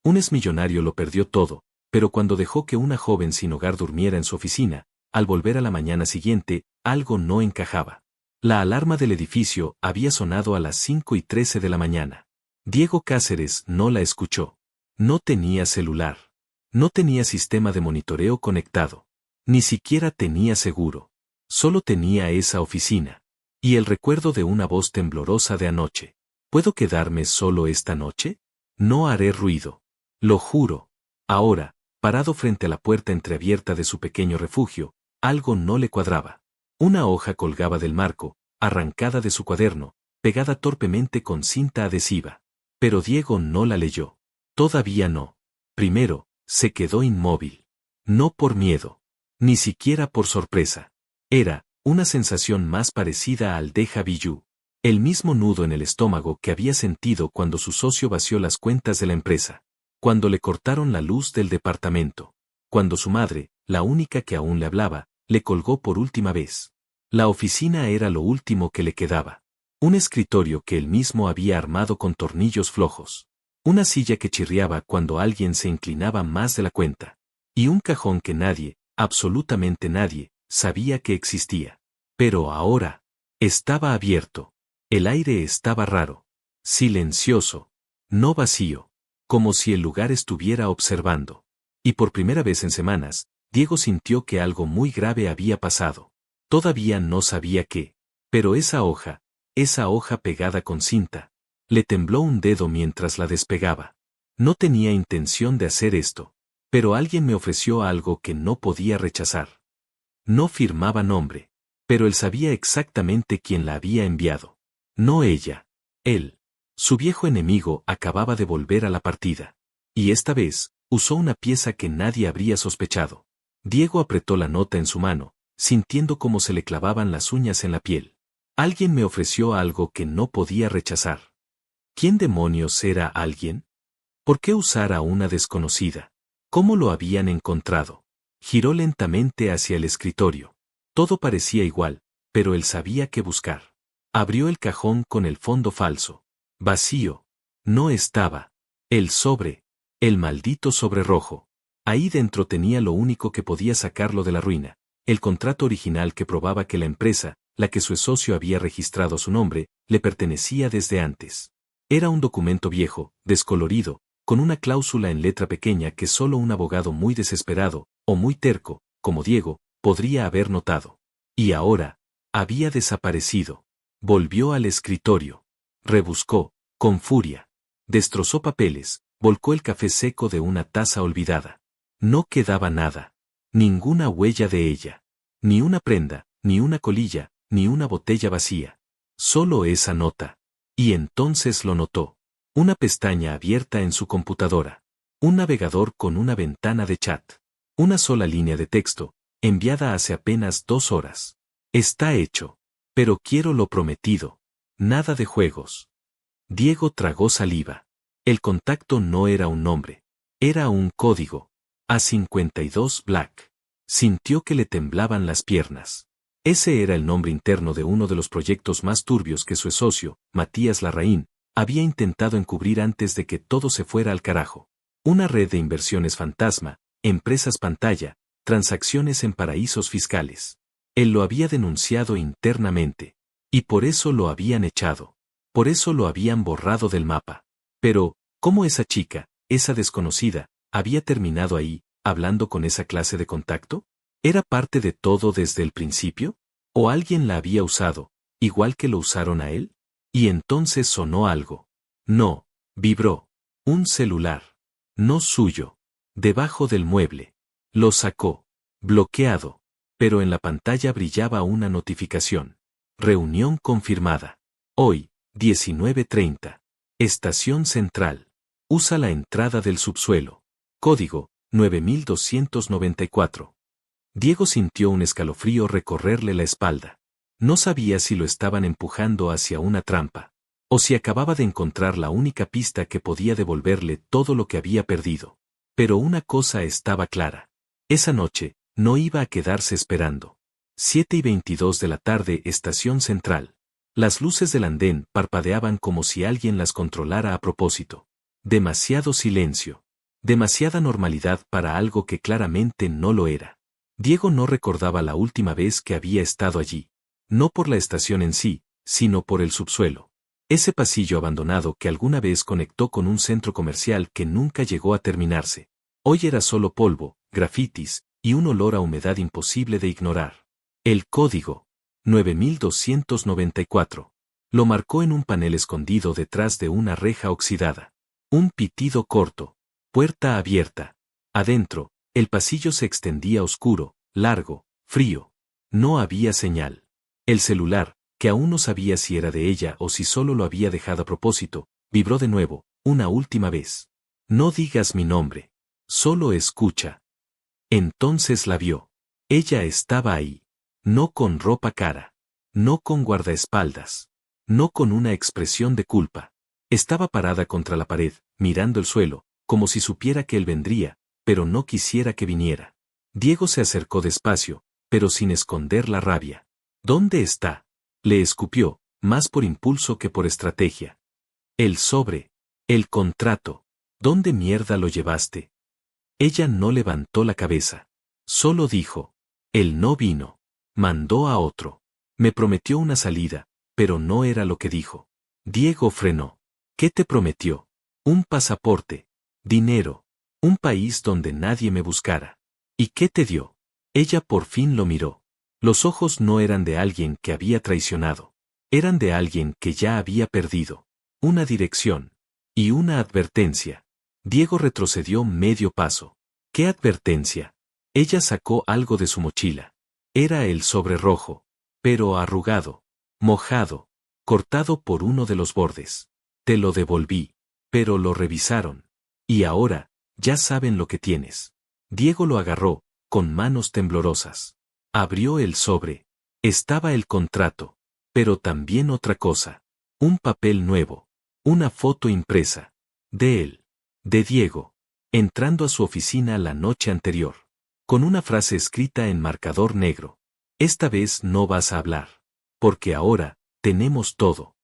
Un exmillonario lo perdió todo, pero cuando dejó que una joven sin hogar durmiera en su oficina, al volver a la mañana siguiente, algo no encajaba. La alarma del edificio había sonado a las 5:13 de la mañana. Diego Cáceres no la escuchó. No tenía celular. No tenía sistema de monitoreo conectado. Ni siquiera tenía seguro. Solo tenía esa oficina. Y el recuerdo de una voz temblorosa de anoche. ¿Puedo quedarme solo esta noche? No haré ruido. Lo juro. Ahora, parado frente a la puerta entreabierta de su pequeño refugio, algo no le cuadraba. Una hoja colgaba del marco, arrancada de su cuaderno, pegada torpemente con cinta adhesiva. Pero Diego no la leyó. Todavía no. Primero, se quedó inmóvil. No por miedo. Ni siquiera por sorpresa. Era una sensación más parecida al déjà vu. El mismo nudo en el estómago que había sentido cuando su socio vació las cuentas de la empresa. Cuando le cortaron la luz del departamento. Cuando su madre, la única que aún le hablaba, le colgó por última vez. La oficina era lo último que le quedaba. Un escritorio que él mismo había armado con tornillos flojos. Una silla que chirriaba cuando alguien se inclinaba más de la cuenta. Y un cajón que nadie, absolutamente nadie, sabía que existía. Pero ahora, estaba abierto. El aire estaba raro. Silencioso. No vacío. Como si el lugar estuviera observando. Y por primera vez en semanas, Diego sintió que algo muy grave había pasado. Todavía no sabía qué. Pero esa hoja pegada con cinta, le tembló un dedo mientras la despegaba. No tenía intención de hacer esto. Pero alguien me ofreció algo que no podía rechazar. No firmaba nombre. Pero él sabía exactamente quién la había enviado. No ella. Él. Su viejo enemigo acababa de volver a la partida. Y esta vez, usó una pieza que nadie habría sospechado. Diego apretó la nota en su mano, sintiendo cómo se le clavaban las uñas en la piel. Alguien me ofreció algo que no podía rechazar. ¿Quién demonios era alguien? ¿Por qué usar a una desconocida? ¿Cómo lo habían encontrado? Giró lentamente hacia el escritorio. Todo parecía igual, pero él sabía qué buscar. Abrió el cajón con el fondo falso. Vacío. No estaba. El sobre. El maldito sobre rojo. Ahí dentro tenía lo único que podía sacarlo de la ruina. El contrato original que probaba que la empresa, la que su socio había registrado a su nombre, le pertenecía desde antes. Era un documento viejo, descolorido, con una cláusula en letra pequeña que solo un abogado muy desesperado, o muy terco, como Diego, podría haber notado. Y ahora, había desaparecido. Volvió al escritorio. Rebuscó, con furia. Destrozó papeles, volcó el café seco de una taza olvidada. No quedaba nada. Ninguna huella de ella. Ni una prenda, ni una colilla, ni una botella vacía. Solo esa nota. Y entonces lo notó. Una pestaña abierta en su computadora. Un navegador con una ventana de chat. Una sola línea de texto, enviada hace apenas 2 horas. Está hecho. Pero quiero lo prometido. Nada de juegos. Diego tragó saliva. El contacto no era un nombre. Era un código. A52 Black. Sintió que le temblaban las piernas. Ese era el nombre interno de uno de los proyectos más turbios que su socio, Matías Larraín, había intentado encubrir antes de que todo se fuera al carajo. Una red de inversiones fantasma, empresas pantalla, transacciones en paraísos fiscales. Él lo había denunciado internamente. Y por eso lo habían echado. Por eso lo habían borrado del mapa. Pero, ¿cómo esa chica, esa desconocida, había terminado ahí, hablando con esa clase de contacto? ¿Era parte de todo desde el principio? ¿O alguien la había usado, igual que lo usaron a él? Y entonces sonó algo. No, vibró. Un celular. No suyo. Debajo del mueble. Lo sacó. Bloqueado. Pero en la pantalla brillaba una notificación. Reunión confirmada. Hoy, 19:30. Estación Central. Usa la entrada del subsuelo. Código, 9294. Diego sintió un escalofrío recorrerle la espalda. No sabía si lo estaban empujando hacia una trampa, o si acababa de encontrar la única pista que podía devolverle todo lo que había perdido. Pero una cosa estaba clara. Esa noche, no iba a quedarse esperando. 7:22 de la tarde, Estación Central. Las luces del andén parpadeaban como si alguien las controlara a propósito. Demasiado silencio. Demasiada normalidad para algo que claramente no lo era. Diego no recordaba la última vez que había estado allí. No por la estación en sí, sino por el subsuelo. Ese pasillo abandonado que alguna vez conectó con un centro comercial que nunca llegó a terminarse. Hoy era solo polvo, grafitis, y un olor a humedad imposible de ignorar. El código 9294. Lo marcó en un panel escondido detrás de una reja oxidada. Un pitido corto. Puerta abierta. Adentro, el pasillo se extendía oscuro, largo, frío. No había señal. El celular, que aún no sabía si era de ella o si solo lo había dejado a propósito, vibró de nuevo, una última vez. No digas mi nombre. Solo escucha. Entonces la vio. Ella estaba ahí. No con ropa cara. No con guardaespaldas. No con una expresión de culpa. Estaba parada contra la pared, mirando el suelo, como si supiera que él vendría, pero no quisiera que viniera. Diego se acercó despacio, pero sin esconder la rabia. ¿Dónde está? Le escupió, más por impulso que por estrategia. El sobre. El contrato. ¿Dónde mierda lo llevaste? Ella no levantó la cabeza. Solo dijo. Él no vino. Mandó a otro. Me prometió una salida, pero no era lo que dijo. Diego frenó. ¿Qué te prometió? Un pasaporte. Dinero. Un país donde nadie me buscara. ¿Y qué te dio? Ella por fin lo miró. Los ojos no eran de alguien que había traicionado. Eran de alguien que ya había perdido. Una dirección. Y una advertencia. Diego retrocedió medio paso. ¿Qué advertencia? Ella sacó algo de su mochila. Era el sobre rojo. Pero arrugado. Mojado. Cortado por uno de los bordes. Te lo devolví. Pero lo revisaron. Y ahora, ya saben lo que tienes. Diego lo agarró, con manos temblorosas. Abrió el sobre. Estaba el contrato. Pero también otra cosa. Un papel nuevo. Una foto impresa. De él. De Diego. Entrando a su oficina la noche anterior. Con una frase escrita en marcador negro. Esta vez no vas a hablar. Porque ahora, tenemos todo.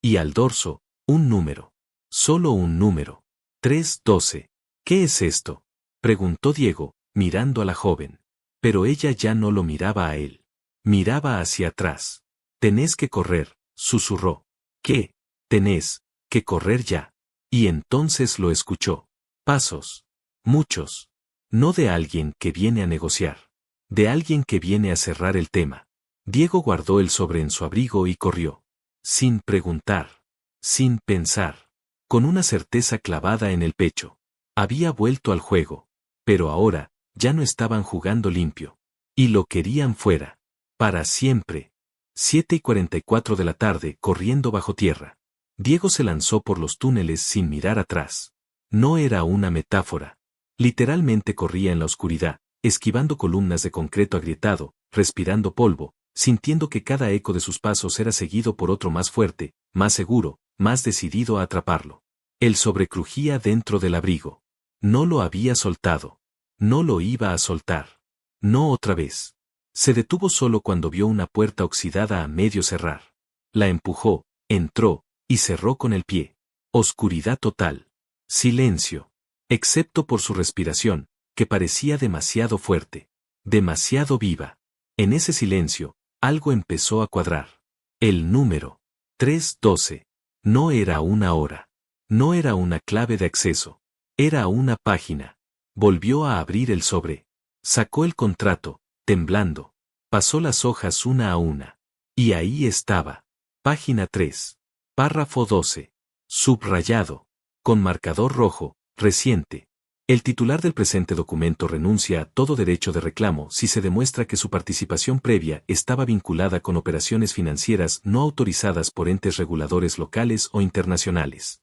Y al dorso, un número. Solo un número. 312. ¿Qué es esto? Preguntó Diego, mirando a la joven. Pero ella ya no lo miraba a él. Miraba hacia atrás. Tenés que correr, susurró. ¿Qué? Tenés que correr ya. Y entonces lo escuchó. Pasos. Muchos. No de alguien que viene a negociar. De alguien que viene a cerrar el tema. Diego guardó el sobre en su abrigo y corrió. Sin preguntar. Sin pensar. Con una certeza clavada en el pecho. Había vuelto al juego. Pero ahora, ya no estaban jugando limpio. Y lo querían fuera. Para siempre. 7:44 de la tarde, corriendo bajo tierra. Diego se lanzó por los túneles sin mirar atrás. No era una metáfora. Literalmente corría en la oscuridad, esquivando columnas de concreto agrietado, respirando polvo, sintiendo que cada eco de sus pasos era seguido por otro más fuerte, más seguro, más decidido a atraparlo. El sobre crujía dentro del abrigo. No lo había soltado. No lo iba a soltar. No otra vez. Se detuvo solo cuando vio una puerta oxidada a medio cerrar. La empujó, entró, y cerró con el pie. Oscuridad total. Silencio. Excepto por su respiración, que parecía demasiado fuerte. Demasiado viva. En ese silencio, algo empezó a cuadrar. El número. 312. No era una hora. No era una clave de acceso. Era una página. Volvió a abrir el sobre. Sacó el contrato, temblando. Pasó las hojas una a una. Y ahí estaba. Página 3. Párrafo 12. Subrayado. Con marcador rojo, reciente. El titular del presente documento renuncia a todo derecho de reclamo si se demuestra que su participación previa estaba vinculada con operaciones financieras no autorizadas por entes reguladores locales o internacionales.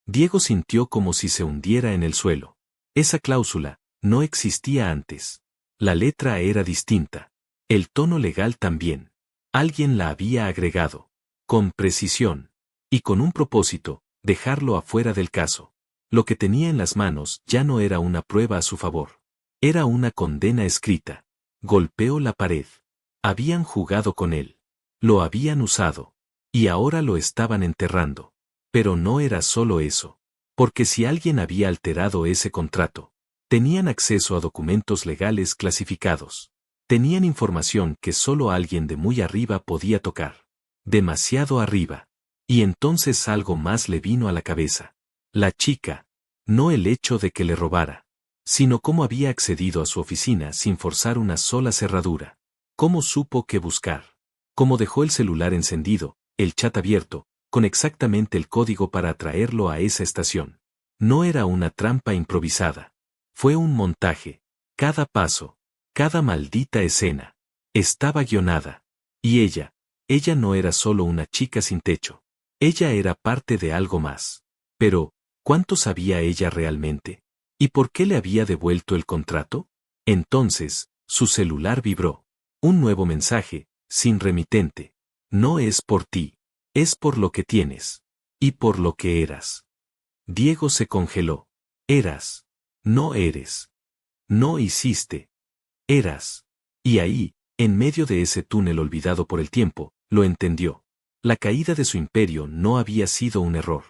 Diego sintió como si se hundiera en el suelo. Esa cláusula no existía antes. La letra era distinta. El tono legal también. Alguien la había agregado. Con precisión. Y con un propósito, dejarlo afuera del caso. Lo que tenía en las manos ya no era una prueba a su favor. Era una condena escrita. Golpeó la pared. Habían jugado con él. Lo habían usado. Y ahora lo estaban enterrando. Pero no era solo eso. Porque si alguien había alterado ese contrato, tenían acceso a documentos legales clasificados. Tenían información que solo alguien de muy arriba podía tocar. Demasiado arriba. Y entonces algo más le vino a la cabeza. La chica. No el hecho de que le robara, sino cómo había accedido a su oficina sin forzar una sola cerradura. Cómo supo qué buscar. Cómo dejó el celular encendido, el chat abierto, con exactamente el código para atraerlo a esa estación. No era una trampa improvisada. Fue un montaje. Cada paso, cada maldita escena, estaba guionada. Y ella no era solo una chica sin techo. Ella era parte de algo más. Pero, ¿cuánto sabía ella realmente? ¿Y por qué le había devuelto el contrato? Entonces, su celular vibró. Un nuevo mensaje, sin remitente. No es por ti. Es por lo que tienes. Y por lo que eras. Diego se congeló. Eras. No eres. No hiciste. Eras. Y ahí, en medio de ese túnel olvidado por el tiempo, lo entendió. La caída de su imperio no había sido un error.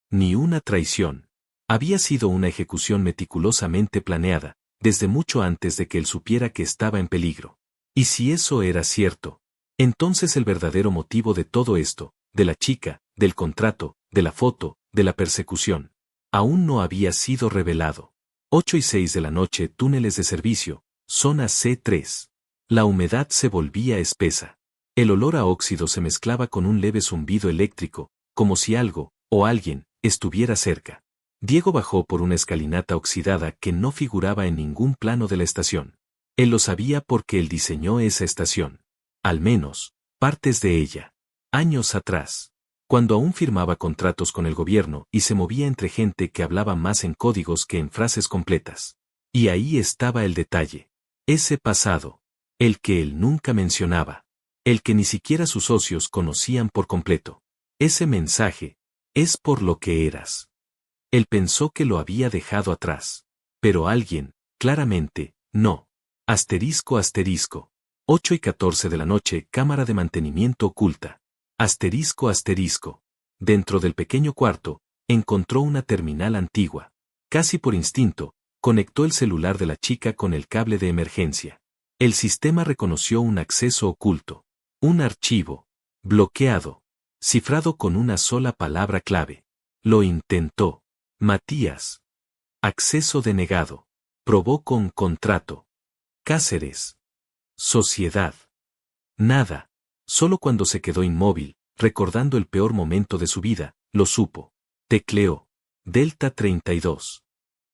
Ni una traición. Había sido una ejecución meticulosamente planeada, desde mucho antes de que él supiera que estaba en peligro. Y si eso era cierto, entonces el verdadero motivo de todo esto, de la chica, del contrato, de la foto, de la persecución, aún no había sido revelado. 8:06 de la noche, túneles de servicio, zona C3. La humedad se volvía espesa. El olor a óxido se mezclaba con un leve zumbido eléctrico, como si algo, o alguien, estuviera cerca. Diego bajó por una escalinata oxidada que no figuraba en ningún plano de la estación. Él lo sabía porque él diseñó esa estación. Al menos, partes de ella. Años atrás. Cuando aún firmaba contratos con el gobierno y se movía entre gente que hablaba más en códigos que en frases completas. Y ahí estaba el detalle. Ese pasado. El que él nunca mencionaba. El que ni siquiera sus socios conocían por completo. Ese mensaje. Es por lo que eras. Él pensó que lo había dejado atrás. Pero alguien, claramente, no. Asterisco asterisco. 8:14 de la noche, cámara de mantenimiento oculta. Asterisco asterisco. Dentro del pequeño cuarto, encontró una terminal antigua. Casi por instinto, conectó el celular de la chica con el cable de emergencia. El sistema reconoció un acceso oculto. Un archivo. Bloqueado. Cifrado con una sola palabra clave. Lo intentó. Matías. Acceso denegado. Probó con contrato. Cáceres. Sociedad. Nada. Solo cuando se quedó inmóvil, recordando el peor momento de su vida, lo supo. Tecleó. Delta 32.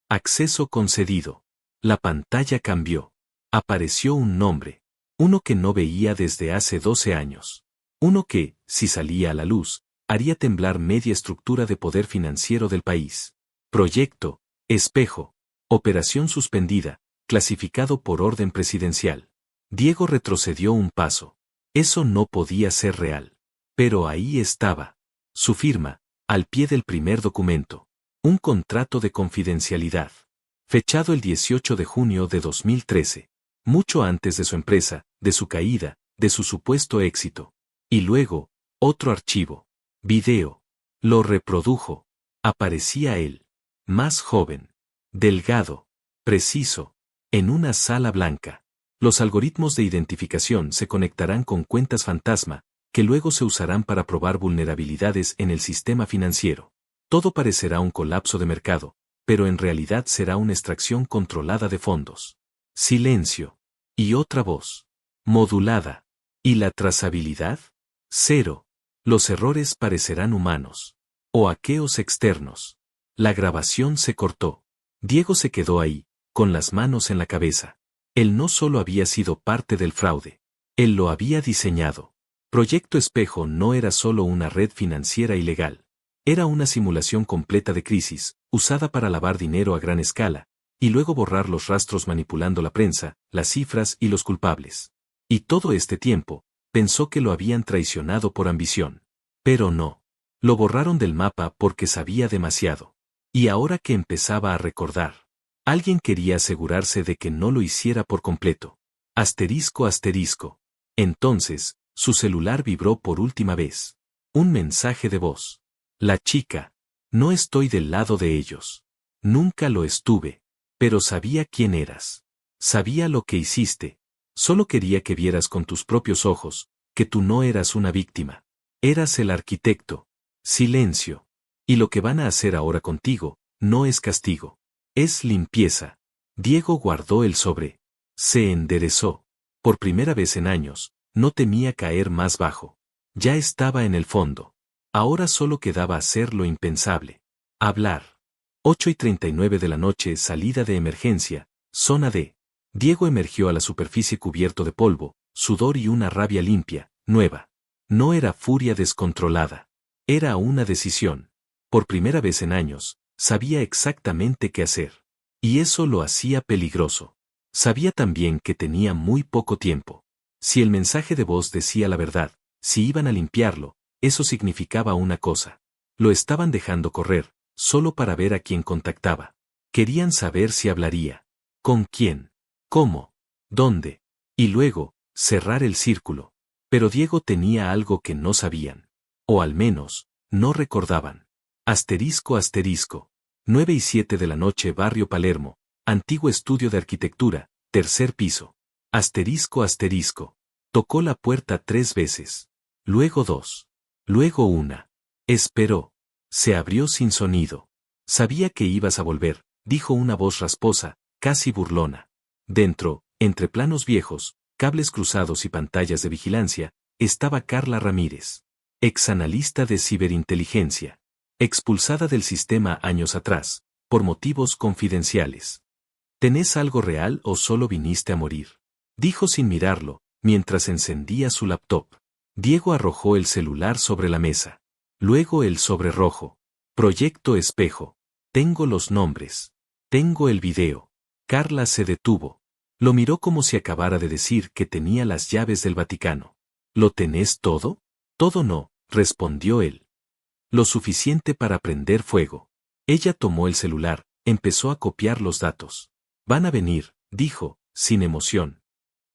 Acceso concedido. La pantalla cambió. Apareció un nombre. Uno que no veía desde hace 12 años. Uno que, si salía a la luz, haría temblar media estructura de poder financiero del país. Proyecto. Espejo. Operación suspendida. Clasificado por orden presidencial. Diego retrocedió un paso. Eso no podía ser real. Pero ahí estaba. Su firma, al pie del primer documento. Un contrato de confidencialidad. Fechado el 18 de junio de 2013. Mucho antes de su empresa, de su caída, de su supuesto éxito. Y luego, otro archivo. Video. Lo reprodujo. Aparecía él. Más joven. Delgado. Preciso. En una sala blanca. Los algoritmos de identificación se conectarán con cuentas fantasma, que luego se usarán para probar vulnerabilidades en el sistema financiero. Todo parecerá un colapso de mercado, pero en realidad será una extracción controlada de fondos. Silencio. Y otra voz. Modulada. ¿Y la trazabilidad? Cero. Los errores parecerán humanos. O aqueos externos. La grabación se cortó. Diego se quedó ahí, con las manos en la cabeza. Él no solo había sido parte del fraude. Él lo había diseñado. Proyecto Espejo no era solo una red financiera ilegal. Era una simulación completa de crisis, usada para lavar dinero a gran escala, y luego borrar los rastros manipulando la prensa, las cifras y los culpables. Y todo este tiempo, pensó que lo habían traicionado por ambición. Pero no. Lo borraron del mapa porque sabía demasiado. Y ahora que empezaba a recordar, alguien quería asegurarse de que no lo hiciera por completo. Asterisco asterisco. Entonces, su celular vibró por última vez. Un mensaje de voz. La chica. No estoy del lado de ellos. Nunca lo estuve. Pero sabía quién eras. Sabía lo que hiciste. Solo quería que vieras con tus propios ojos, que tú no eras una víctima. Eras el arquitecto. Silencio. Y lo que van a hacer ahora contigo, no es castigo. Es limpieza. Diego guardó el sobre. Se enderezó. Por primera vez en años, no temía caer más bajo. Ya estaba en el fondo. Ahora solo quedaba hacer lo impensable. Hablar. 8:39 de la noche, salida de emergencia, zona D. Diego emergió a la superficie cubierto de polvo, sudor y una rabia limpia, nueva. No era furia descontrolada. Era una decisión. Por primera vez en años, sabía exactamente qué hacer. Y eso lo hacía peligroso. Sabía también que tenía muy poco tiempo. Si el mensaje de voz decía la verdad, si iban a limpiarlo, eso significaba una cosa. Lo estaban dejando correr, solo para ver a quién contactaba. Querían saber si hablaría. ¿Con quién? ¿Cómo? ¿Dónde? Y luego, cerrar el círculo. Pero Diego tenía algo que no sabían. O al menos, no recordaban. Asterisco. 9:07 de la noche, barrio Palermo, antiguo estudio de arquitectura, tercer piso. Asterisco. Tocó la puerta 3 veces. Luego 2. Luego 1. Esperó. Se abrió sin sonido. Sabía que ibas a volver, dijo una voz rasposa, casi burlona. Dentro, entre planos viejos, cables cruzados y pantallas de vigilancia, estaba Carla Ramírez. Exanalista de ciberinteligencia. Expulsada del sistema años atrás, por motivos confidenciales. ¿Tenés algo real o solo viniste a morir? Dijo sin mirarlo, mientras encendía su laptop. Diego arrojó el celular sobre la mesa. Luego el sobre rojo. Proyecto Espejo. Tengo los nombres. Tengo el video. Carla se detuvo. Lo miró como si acabara de decir que tenía las llaves del Vaticano. ¿Lo tenés todo? Todo no, respondió él. Lo suficiente para prender fuego. Ella tomó el celular, empezó a copiar los datos. Van a venir, dijo, sin emoción.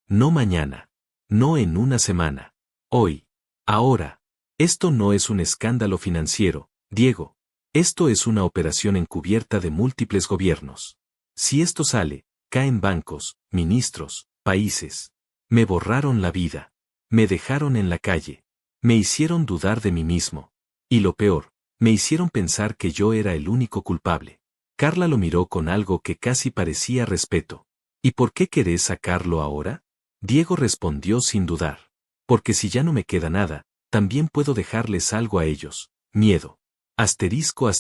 No mañana. No en una semana. Hoy. Ahora. Esto no es un escándalo financiero, Diego. Esto es una operación encubierta de múltiples gobiernos. Si esto sale, caen bancos, ministros, países. Me borraron la vida. Me dejaron en la calle. Me hicieron dudar de mí mismo. Y lo peor, me hicieron pensar que yo era el único culpable. Carla lo miró con algo que casi parecía respeto. ¿Y por qué querés sacarlo ahora? Diego respondió sin dudar. Porque si ya no me queda nada, también puedo dejarles algo a ellos. Miedo. Asterisco.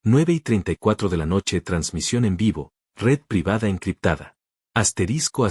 9:34 de la noche, transmisión en vivo, red privada encriptada. Asterisco.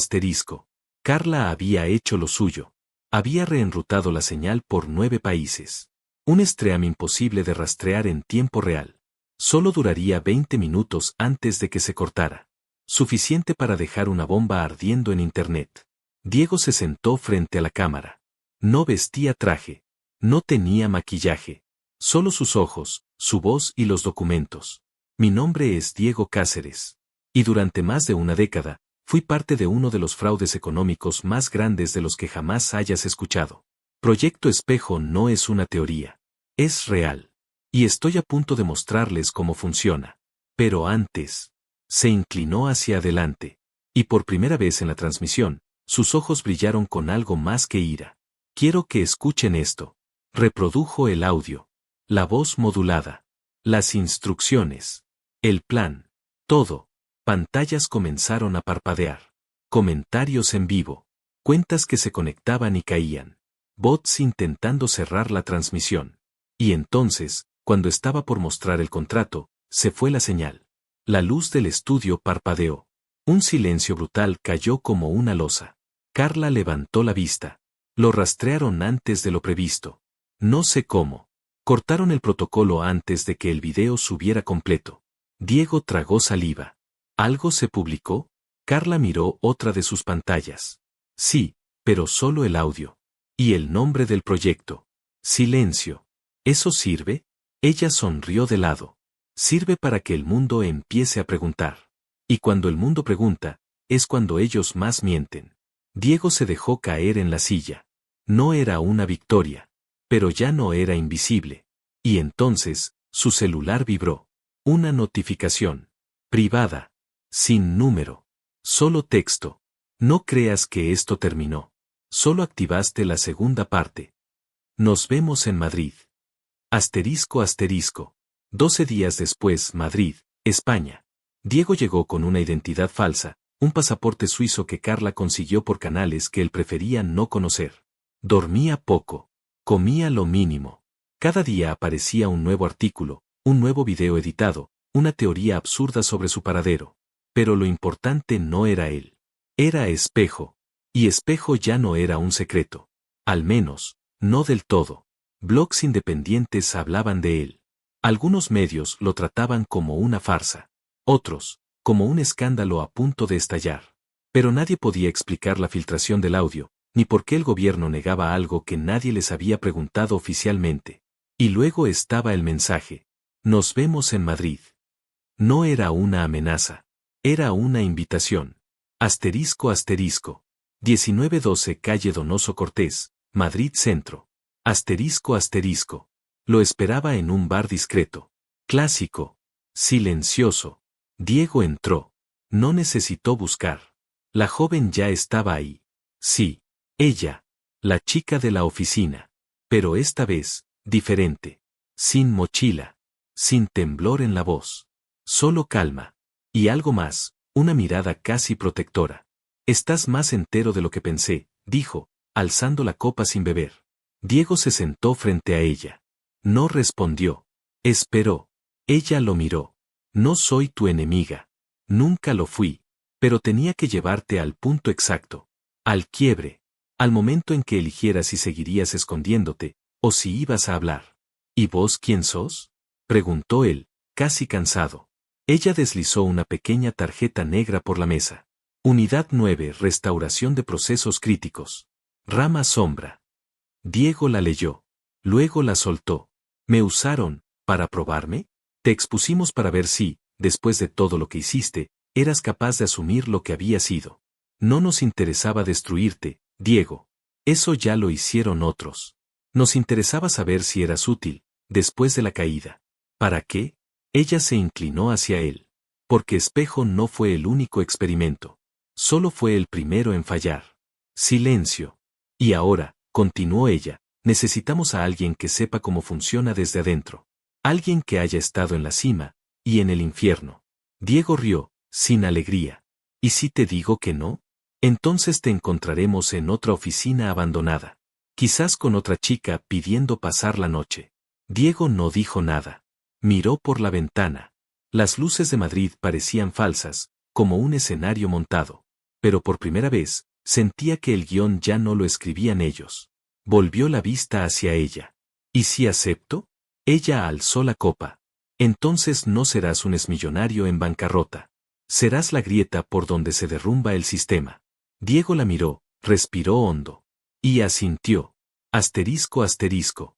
Carla había hecho lo suyo. Había reenrutado la señal por 9 países. Un stream imposible de rastrear en tiempo real. Solo duraría 20 minutos antes de que se cortara. Suficiente para dejar una bomba ardiendo en Internet. Diego se sentó frente a la cámara. No vestía traje. No tenía maquillaje. Solo sus ojos, su voz y los documentos. Mi nombre es Diego Cáceres. Y durante más de una década, fui parte de uno de los fraudes económicos más grandes de los que jamás hayas escuchado. Proyecto Espejo no es una teoría. Es real. Y estoy a punto de mostrarles cómo funciona. Pero antes, se inclinó hacia adelante. Y por primera vez en la transmisión, sus ojos brillaron con algo más que ira. Quiero que escuchen esto. Reprodujo el audio. La voz modulada. Las instrucciones. El plan. Todo. Pantallas comenzaron a parpadear. Comentarios en vivo. Cuentas que se conectaban y caían. Bots intentando cerrar la transmisión. Y entonces, cuando estaba por mostrar el contrato, se fue la señal. La luz del estudio parpadeó. Un silencio brutal cayó como una losa. Carla levantó la vista. Lo rastrearon antes de lo previsto. No sé cómo. Cortaron el protocolo antes de que el video subiera completo. Diego tragó saliva. ¿Algo se publicó? Carla miró otra de sus pantallas. Sí, pero solo el audio. Y el nombre del proyecto. Silencio. ¿Eso sirve? Ella sonrió de lado. Sirve para que el mundo empiece a preguntar. Y cuando el mundo pregunta, es cuando ellos más mienten. Diego se dejó caer en la silla. No era una victoria. Pero ya no era invisible. Y entonces, Su celular vibró. Una notificación. Privada. Sin número. Solo texto. No creas que esto terminó. Solo activaste la segunda parte. Nos vemos en Madrid. Asterisco asterisco. 12 días después, Madrid, España. Diego llegó con una identidad falsa, un pasaporte suizo que Carla consiguió por canales que él prefería no conocer. Dormía poco. Comía lo mínimo. Cada día aparecía un nuevo artículo, un nuevo video editado, una teoría absurda sobre su paradero. Pero lo importante no era él. Era Espejo. Y Espejo ya no era un secreto. Al menos, no del todo. Blogs independientes hablaban de él. Algunos medios lo trataban como una farsa. Otros, como un escándalo a punto de estallar. Pero nadie podía explicar la filtración del audio, ni por qué el gobierno negaba algo que nadie les había preguntado oficialmente. Y luego estaba el mensaje. Nos vemos en Madrid. No era una amenaza. Era una invitación. Asterisco asterisco. 1912 calle Donoso Cortés, Madrid Centro. Asterisco asterisco. Lo esperaba en un bar discreto. Clásico. Silencioso. Diego entró. No necesitó buscar. La joven ya estaba ahí. Sí. Ella. La chica de la oficina. Pero esta vez, diferente. Sin mochila. Sin temblor en la voz. Solo calma. Y algo más, una mirada casi protectora. Estás más entero de lo que pensé, dijo, alzando la copa sin beber. Diego se sentó frente a ella. No respondió. Esperó. Ella lo miró. No soy tu enemiga. Nunca lo fui. Pero tenía que llevarte al punto exacto. Al quiebre. Al momento en que eligieras si seguirías escondiéndote, o si ibas a hablar. ¿Y vos quién sos? Preguntó él, casi cansado. Ella deslizó una pequeña tarjeta negra por la mesa. Unidad 9, Restauración de Procesos Críticos. Rama Sombra. Diego la leyó. Luego la soltó. ¿Me usaron, para probarme? Te expusimos para ver si, después de todo lo que hiciste, eras capaz de asumir lo que había sido. No nos interesaba destruirte, Diego. Eso ya lo hicieron otros. Nos interesaba saber si eras útil, después de la caída. ¿Para qué? Ella se inclinó hacia él. Porque Espejo no fue el único experimento. Solo fue el primero en fallar. Silencio. Y ahora, continuó ella, necesitamos a alguien que sepa cómo funciona desde adentro. Alguien que haya estado en la cima, y en el infierno. Diego rió, sin alegría. ¿Y si te digo que no? Entonces te encontraremos en otra oficina abandonada. Quizás con otra chica pidiendo pasar la noche. Diego no dijo nada. Miró por la ventana. Las luces de Madrid parecían falsas, como un escenario montado. Pero por primera vez, sentía que el guión ya no lo escribían ellos. Volvió la vista hacia ella. ¿Y si acepto? Ella alzó la copa. Entonces no serás un exmillonario en bancarrota. Serás la grieta por donde se derrumba el sistema. Diego la miró, respiró hondo. Y asintió. Asterisco asterisco.